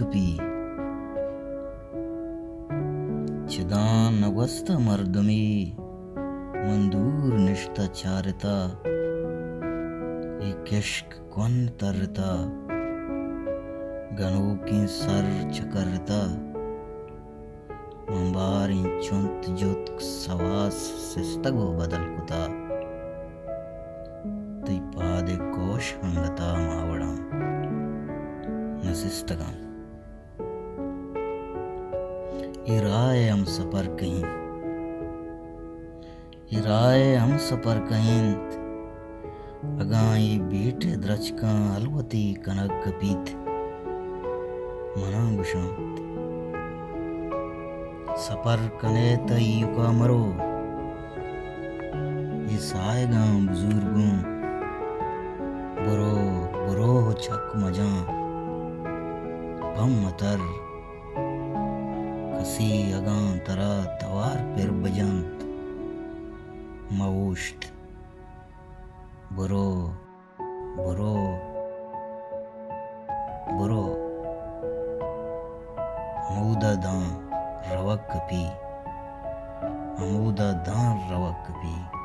कपी चदान नवस्त मर्दमी मंदूर निश्ता चारता एक इश्क कौन तरता गनों की सर चकरता मंबारी चुंत जुत सवास सिस्तगो बदल कुता ती पादे कोश हंगता मावड़ा नसिस्तगम इराए हम सपर कहीं अगाई बीटे द्रचका अलवती कनक कपीत मना गुशांत सपर कने तई का मरो इस आएगा बुजुर्गों बुरो बुरो हो छक मजा पम मतर कसी अगां तरा तवार पर बजंत मऊश्त बुरो बुरो बुरो हमूदा दां रवक कपी हमूदा दां रवक कपी